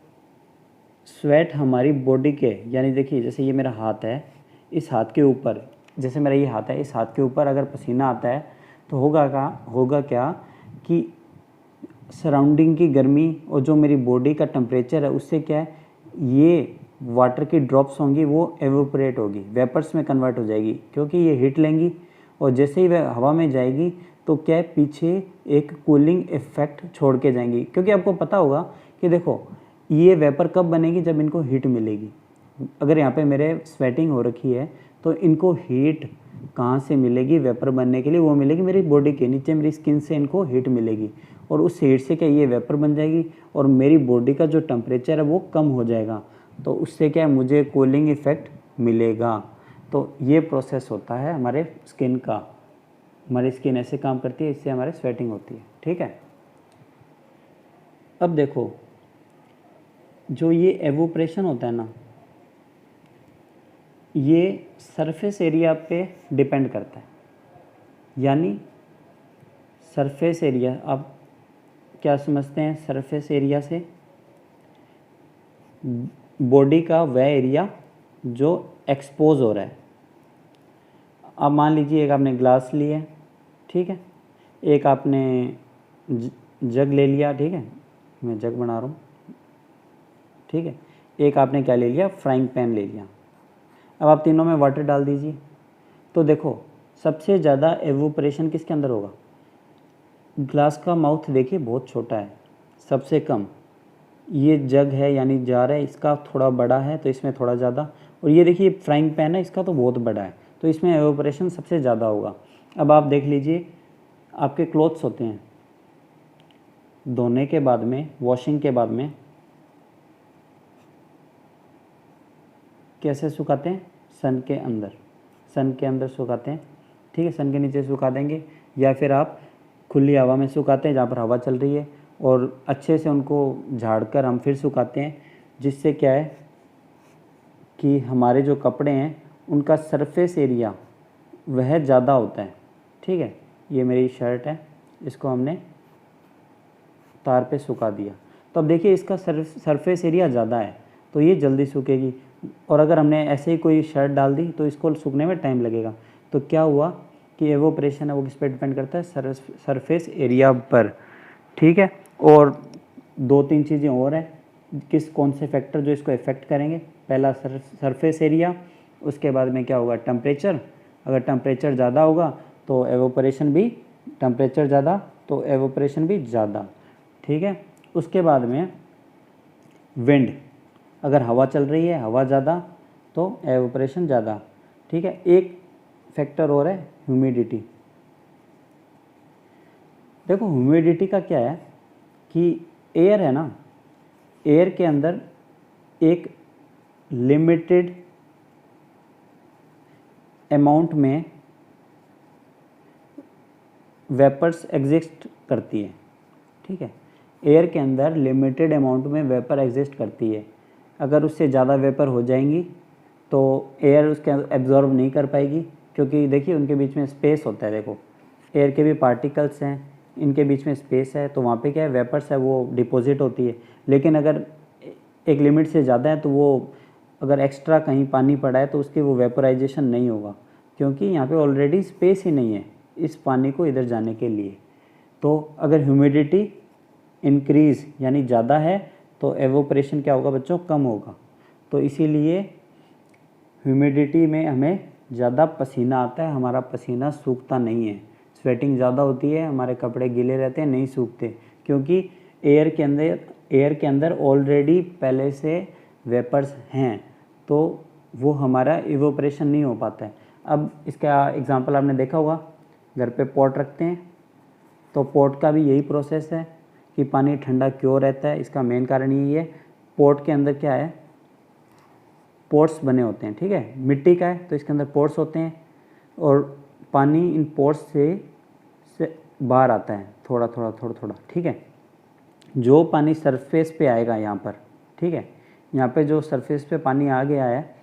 स्वेट हमारी बॉडी के, यानी देखिए जैसे ये मेरा हाथ है, इस हाथ के ऊपर, जैसे मेरा ये हाथ है, इस हाथ के ऊपर अगर पसीना आता है तो होगा क्या कि सराउंडिंग की गर्मी और जो मेरी बॉडी का टेम्परेचर है उससे क्या है, ये वाटर की ड्रॉप्स होंगी, वो एवोपरेट होगी, वेपर्स में कन्वर्ट हो जाएगी, क्योंकि ये हीट लेंगी और जैसे ही वह हवा में जाएगी तो क्या है, पीछे एक कूलिंग इफेक्ट छोड़ के जाएंगी। क्योंकि आपको पता होगा कि देखो ये वेपर कब बनेगी? जब इनको हीट मिलेगी। अगर यहाँ पे मेरे स्वेटिंग हो रखी है तो इनको हीट कहाँ से मिलेगी वेपर बनने के लिए? वो मिलेगी मेरी बॉडी के नीचे, मेरी स्किन से इनको हीट मिलेगी और उस हीट से क्या ये वेपर बन जाएगी और मेरी बॉडी का जो टेम्परेचर है वो कम हो जाएगा, तो उससे क्या है, मुझे कूलिंग इफेक्ट मिलेगा। तो ये प्रोसेस होता है हमारे स्किन का। हमारी स्किन ऐसे काम करती है, इससे हमारे स्वेटिंग होती है, ठीक है। अब देखो जो ये एवोपरेशन होता है ना, ये सरफेस एरिया पे डिपेंड करता है। यानी सरफेस एरिया, आप क्या समझते हैं सरफेस एरिया से? बॉडी का वह एरिया जो एक्सपोज हो रहा है। अब मान लीजिए एक आपने ग्लास लिया है, ठीक है, एक आपने जग ले लिया, ठीक है, मैं जग बना रहा हूँ, ठीक है, एक आपने क्या ले लिया? फ्राइंग पैन ले लिया। अब आप तीनों में वाटर डाल दीजिए, तो देखो सबसे ज़्यादा एवोपरेशन किसके अंदर होगा? ग्लास का माउथ देखिए बहुत छोटा है, सबसे कम। ये जग है यानी जार है, इसका थोड़ा बड़ा है तो इसमें थोड़ा ज़्यादा, और ये देखिए फ्राइंग पैन है, इसका तो बहुत बड़ा है, तो इसमें एवोपरेशन सबसे ज़्यादा होगा। अब आप देख लीजिए, आपके क्लोथ्स होते हैं, धोने के बाद में, वॉशिंग के बाद में कैसे सुखाते हैं? सन के अंदर सुखाते हैं, ठीक है, सन के नीचे सुखा देंगे, या फिर आप खुली हवा में सुखाते हैं जहाँ पर हवा चल रही है, और अच्छे से उनको झाड़कर हम फिर सुखाते हैं, जिससे क्या है कि हमारे जो कपड़े हैं उनका सरफेस एरिया वह ज़्यादा होता है, ठीक है। ये मेरी शर्ट है, इसको हमने तार पे सुखा दिया, तो अब देखिए इसका सरफेस एरिया ज़्यादा है तो ये जल्दी सूखेगी, और अगर हमने ऐसे ही कोई शर्ट डाल दी तो इसको सूखने में टाइम लगेगा। तो क्या हुआ कि एवोपरेशन है वो किस पे डिपेंड करता है? सरफेस एरिया पर, ठीक है। और दो तीन चीज़ें और हैं, कौन से फैक्टर जो इसको इफेक्ट करेंगे? पहला सरफेस एरिया, उसके बाद में क्या होगा? टेम्परेचर। अगर टेम्परेचर ज़्यादा होगा तो एवोपरेशन भी, टेम्परेचर ज़्यादा तो एवोपरेशन भी ज़्यादा, ठीक है। उसके बाद में विंड, अगर हवा चल रही है, हवा ज़्यादा तो एवोपरेशन ज़्यादा, ठीक है। एक फैक्टर और है ह्यूमिडिटी। देखो ह्यूमिडिटी का क्या है कि एयर है ना, एयर के अंदर एक लिमिटेड अमाउंट में वेपर्स एग्जिस्ट करती है, ठीक है। एयर के अंदर लिमिटेड अमाउंट में वेपर एग्जिस्ट करती है। अगर उससे ज़्यादा वेपर हो जाएंगी तो एयर उसके एब्जॉर्ब नहीं कर पाएगी, क्योंकि देखिए उनके बीच में स्पेस होता है। देखो एयर के भी पार्टिकल्स हैं, इनके बीच में स्पेस है, तो वहाँ पे क्या है, वेपर्स है वो डिपॉजिट होती है। लेकिन अगर एक लिमिट से ज़्यादा है तो वो अगर एक्स्ट्रा कहीं पानी पड़ा है तो उसकी वो वेपोराइजेशन नहीं होगा, क्योंकि यहाँ पे ऑलरेडी स्पेस ही नहीं है इस पानी को इधर जाने के लिए। तो अगर ह्यूमिडिटी इंक्रीज़ यानी ज़्यादा है तो एवोपरेशन क्या होगा बच्चों, कम होगा। तो इसीलिए ह्यूमिडिटी में हमें ज़्यादा पसीना आता है, हमारा पसीना सूखता नहीं है। स्वेटिंग ज़्यादा होती है, हमारे कपड़े गीले रहते हैं, नहीं सूखते, क्योंकि एयर के अंदर ऑलरेडी पहले से वेपर्स हैं, तो वो हमारा इवोपरेशन नहीं हो पाता है। अब इसका एग्जांपल आपने देखा होगा, घर पे पॉट रखते हैं तो पॉट का भी यही प्रोसेस है कि पानी ठंडा क्यों रहता है। इसका मेन कारण यही है, पॉट के अंदर क्या है, पोर्स बने होते हैं, ठीक है, मिट्टी का है तो इसके अंदर पोर्स होते हैं और पानी इन पोर्स से बाहर आता है थोड़ा थोड़ा, ठीक है। जो पानी सरफेस पे आएगा यहाँ पर, ठीक है, यहाँ पे जो सरफेस पे पानी आ गया है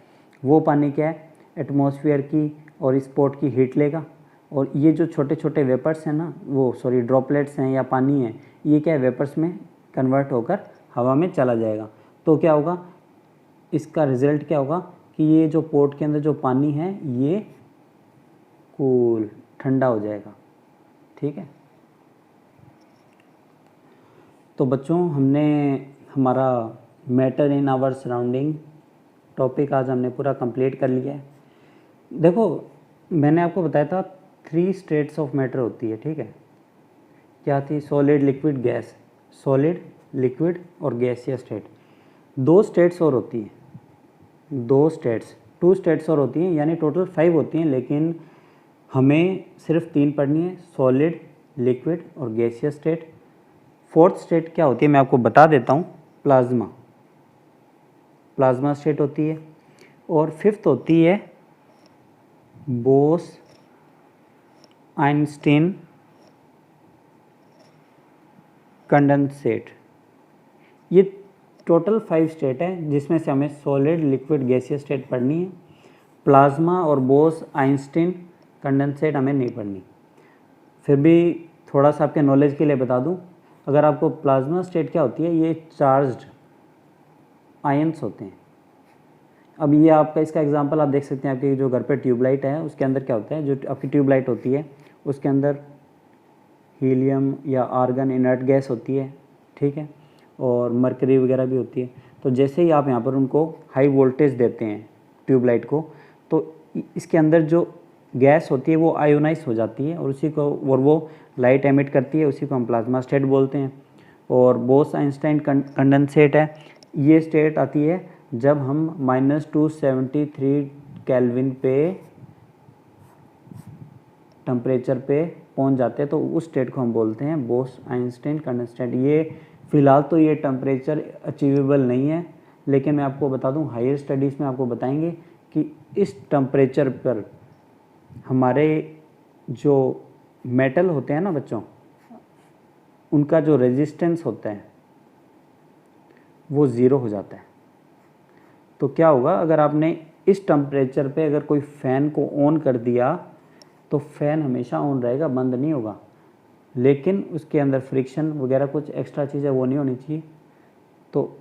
वो पानी क्या है, एटमॉस्फेयर की और इस पॉट की हीट लेगा, और ये जो छोटे छोटे वेपर्स हैं ना, वो सॉरी ड्रॉपलेट्स हैं या पानी है, ये क्या है, वेपर्स में कन्वर्ट होकर हवा में चला जाएगा। तो क्या होगा, इसका रिज़ल्ट क्या होगा कि ये जो पॉट के अंदर जो पानी है ये कूल ठंडा हो जाएगा, ठीक है। तो बच्चों हमने हमारा matter in our surrounding topic आज हमने पूरा कंप्लीट कर लिया है। देखो मैंने आपको बताया था 3 स्टेट्स ऑफ मैटर होती है, ठीक है। क्या थी, solid, liquid, gas. Solid, liquid और गैसियस स्टेट। 2 स्टेट्स और होती हैं, 2 स्टेट्स और होती हैं, यानी टोटल 5 होती हैं, लेकिन हमें सिर्फ 3 पढ़नी है, सॉलिड, लिक्विड और गैसियस स्टेट। 4th स्टेट क्या होती है मैं आपको बता देता हूँ, प्लाज्मा स्टेट होती है। और 5th होती है बोस आइंस्टीन कंडेंसेट। ये टोटल 5 स्टेट है जिसमें से हमें सॉलिड, लिक्विड, गैसियस स्टेट पढ़नी है। प्लाज्मा और बोस आइंस्टीन कंडेंसेट हमें नहीं पढ़नी। फिर भी थोड़ा सा आपके नॉलेज के लिए बता दूं, अगर आपको प्लाज्मा स्टेट क्या होती है, ये चार्ज्ड आयंस होते हैं। अब ये आपका इसका एग्जांपल आप देख सकते हैं, आपके जो घर पे ट्यूबलाइट है उसके अंदर क्या होता है, जो आपकी ट्यूबलाइट होती है उसके अंदर हीलियम या आर्गन इनर्ट गैस होती है, ठीक है, और मरकरी वगैरह भी होती है। तो जैसे ही आप यहाँ पर उनको हाई वोल्टेज देते हैं ट्यूबलाइट को, तो इसके अंदर जो गैस होती है वो आयोनाइज हो जाती है और वो लाइट एमिट करती है, उसी को हम प्लाज्मा स्टेट बोलते हैं। और बोस आइंस्टाइन कंडेंसेट है, ये स्टेट आती है जब हम -273 केल्विन पे टेम्परेचर पे पहुंच जाते हैं, तो उस स्टेट को हम बोलते हैं बोस आइंस्टाइन कंडेंसेट। ये फ़िलहाल तो ये टेम्परेचर अचीवेबल नहीं है, लेकिन मैं आपको बता दूं हायर स्टडीज़ में आपको बताएंगे कि इस टेम्परेचर पर हमारे जो मेटल होते हैं ना बच्चों, उनका जो रेजिस्टेंस होता है वो ज़ीरो हो जाता है। तो क्या होगा, अगर आपने इस टेम्परेचर पे अगर कोई फ़ैन को ऑन कर दिया तो फ़ैन हमेशा ऑन रहेगा, बंद नहीं होगा, लेकिन उसके अंदर फ्रिक्शन वगैरह कुछ एक्स्ट्रा चीज़ें वो नहीं होनी चाहिए। तो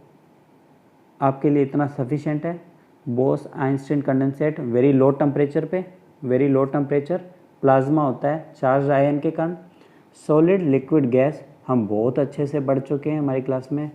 आपके लिए इतना सफिशेंट है। Bose Einstein condensate very low temperature पे, वेरी लो टेम्परेचर, प्लाज्मा होता है चार्ज आयन के कारण। सॉलिड, लिक्विड, गैस हम बहुत अच्छे से पढ़ चुके हैं हमारी क्लास में।